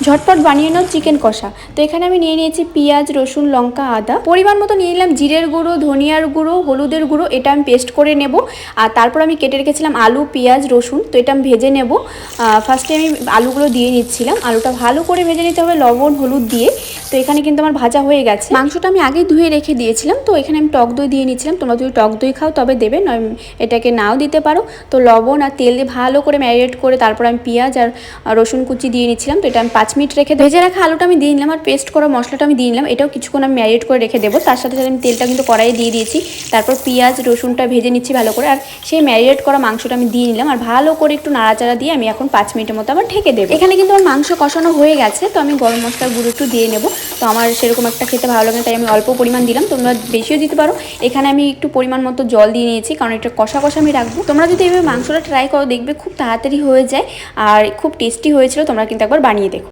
ঝটপট বানিয়ে নাও চিকেন কষা। তো এখানে আমি নিয়ে নিয়েছি পেঁয়াজ, রসুন, লঙ্কা, আদা, পরিমাণ মতো নিয়ে নিলাম জিরের গুঁড়ো, ধনিয়ার গুঁড়ো, হলুদের গুঁড়ো, এটা আমি পেস্ট করে নেব। আর তারপর আমি কেটে রেখেছিলাম আলু, পেঁয়াজ, রসুন, তো এটা আমি ভেজে নেব। ফার্স্টে আমি আলুগুলো দিয়ে নিচ্ছিলাম, আলুটা ভালো করে ভেজে নিতে হবে লবণ হলুদ দিয়ে। তো এখানে কিন্তু আমার ভাজা হয়ে গেছে। মাংসটা আমি আগেই ধুয়ে রেখে দিয়েছিলাম, তো এখানে আমি টক দই দিয়ে নিচ্ছিলাম। তোমরা যদি টক দই খাও তবে দেবে, নয় এটাকে নাও দিতে পারো। তো লবণ আর তেল দিয়ে ভালো করে ম্যারিনেট করে তারপর আমি পেঁয়াজ আর রসুন কুচি দিয়ে নিচ্ছিলাম। তো এটা আমি 5 মিনিট রেখে ভেজে রাখা আলুটা আমি দিয়ে নিলাম আর পেস্ট করা মশলাটা আমি দিয়ে নিলাম। এটাও কিছুক্ষণ আমি ম্যারিনেট করে রেখে দেবো। তার সাথে সাথে আমি তেলটা কিন্তু কড়াইয়ে দিয়ে দিয়েছি। তারপর পেঁয়াজ রসুনটা ভেজে নিচ্ছি ভালো করে, আর সেই ম্যারিনেট করা মাংসটা আমি দিয়ে নিলাম আর ভালো করে একটু নাড়াচাড়া দিয়ে আমি এখন 5 মিনিটের মতো আবার ঢেকে দেবো। এখানে কিন্তু আমার মাংস কষানো হয়ে গেছে, তো আমি গরম মশলার গুঁড়ো একটু দিয়ে নেবো। তো আমার সেরকম একটা খেতে ভালো লাগে না, তাই আমি অল্প পরিমাণ দিলাম, তোমরা বেশিও দিতে পারো। এখানে আমি একটু পরিমাণ মতো জল দিয়ে নিয়েছি, কারণ এটা কষা কষা আমি রাখবো। তোমরা যদি এইভাবে মাংসটা ট্রাই করো দেখবে খুব তাড়াতাড়ি হয়ে যায় আর খুব টেস্টি হয়েছিল। তোমরা কিন্তু একবার বানিয়ে দেখো।